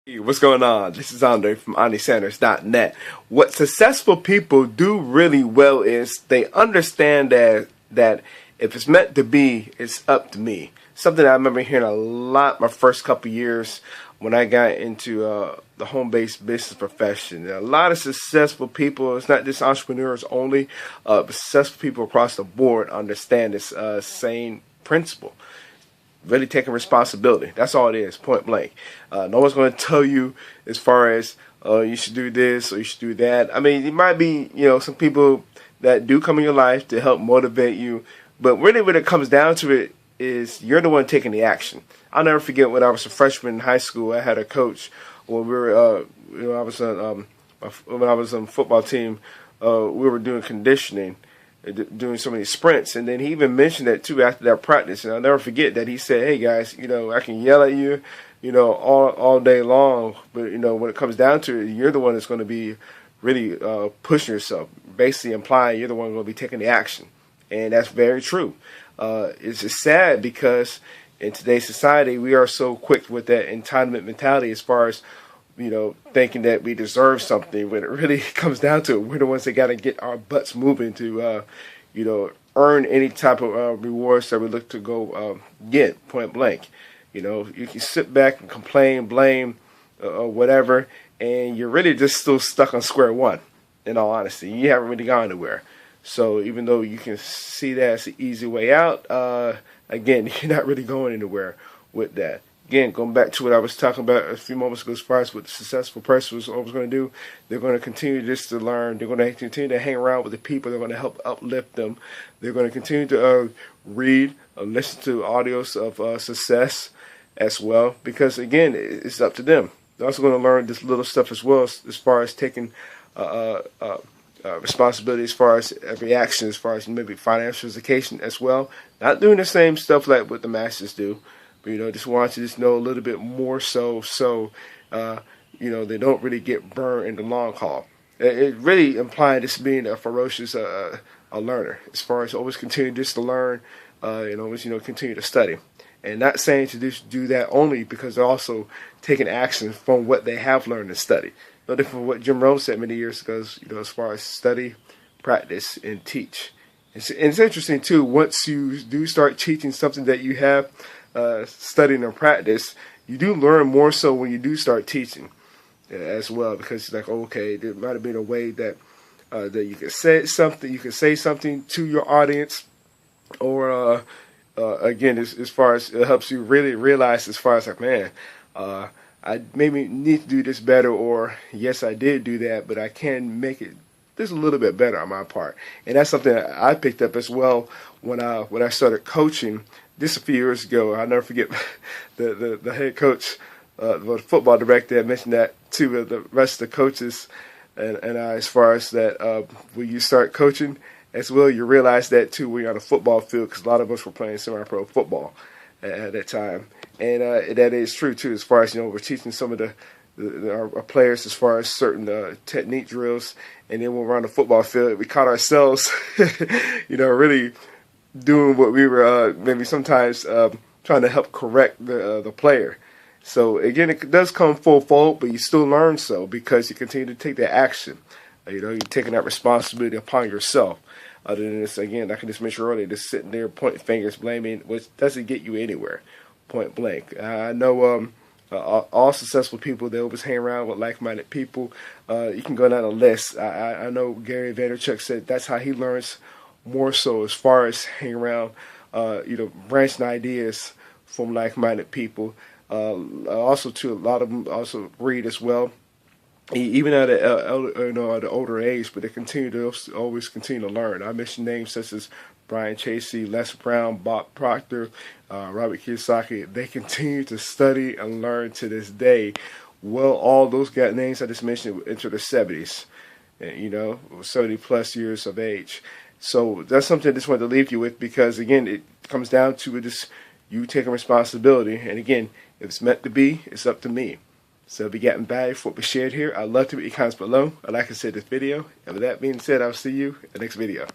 Hey, what's going on? This is Andre from AndreSanders.net. What successful people do really well is they understand that if it's meant to be, it's up to me. Something I remember hearing a lot my first couple years when I got into the home-based business profession. A lot of successful people, it's not just entrepreneurs only, but successful people across the board understand this same principle. Really taking responsibility. That's all it is, point blank. No one's going to tell you as far as you should do this or you should do that. I mean, it might be, some people that do come in your life to help motivate you, but really when it comes down to it is you're the one taking the action. I'll never forget when I was a freshman in high school, I had a coach when we were, when I was on football team, we were doing conditioning, doing so many sprints, and then he even mentioned that too after that practice. And I'll never forget that he said, "Hey guys, I can yell at you, all day long, but when it comes down to it, you're the one that's going to be really pushing yourself, basically implying you're the one going to be taking the action." And that's very true. It's just sad because in today's society, we are so quick with that entitlement mentality as far as thinking that we deserve something. When it really comes down to it, we're the ones that got to get our butts moving to, earn any type of rewards that we look to go get, point blank. You can sit back and complain, blame, whatever, and you're really just still stuck on square one, in all honesty. You haven't really gone anywhere. So even though you can see that as an easy way out, again, you're not really going anywhere with that. Again, going back to what I was talking about a few moments ago as far as what the successful person was always going to do, they're going to continue just to learn. They're going to continue to hang around with the people. They're going to help uplift them. They're going to continue to read, listen to audios of success as well, because, again, it's up to them. They're also going to learn this little stuff as well as far as taking responsibility as far as every action, as far as maybe financial education as well. Not doing the same stuff like what the masters do. But, just want to just know a little bit more so they don't really get burned in the long haul. It really implied just being a ferocious a learner, as far as always continue just to learn and always, continue to study. And not saying to just do that only because they're also taking action from what they have learned and studied. No different from what Jim Rohn said many years ago, as far as study, practice, and teach. It's interesting, too, once you do start teaching something that you have studying and practice, you do learn more so when you do start teaching as well, because it's like, okay, there might have been a way that that you can say something to your audience, or again, as far as it helps you really realize, as far as like, man, I maybe need to do this better, or yes, I did do that, but I can make it just a little bit better on my part. And that's something that I picked up as well when I started coaching. Just a few years ago, I'll never forget the head coach, the football director, had mentioned that to the rest of the coaches, and as far as that, when you start coaching as well, you realize that too when you're on a football field, because a lot of us were playing semi-pro football at that time, and that is true too. As far as we're teaching some of our players as far as certain technique drills, and then when we're on the football field, we caught ourselves, really doing what we were maybe sometimes trying to help correct the player. So again, it does come full fold, but you still learn because you continue to take that action. You're taking that responsibility upon yourself. Other than this, again, like I just mentioned earlier, just sitting there pointing fingers, blaming, which doesn't get you anywhere. Point blank. I know all successful people, they always hang around with like-minded people. You can go down a list. I know Gary Vaynerchuk said that's how he learns more so, as far as hang around, branching ideas from like-minded people. Also, too, a lot of them also read as well, even at an older age, but they continue to always continue to learn. I mentioned names such as Brian Tracy, Les Brown, Bob Proctor, Robert Kiyosaki. They continue to study and learn to this day. Well, all those names I just mentioned into their 70s, 70 plus years of age. So that's something I just wanted to leave you with, because, again, it comes down to just you taking responsibility. And, again, if it's meant to be, it's up to me. So if you're getting value for what we shared here, I'd love to read your comments below. I'd like to say this video. And with that being said, I'll see you in the next video.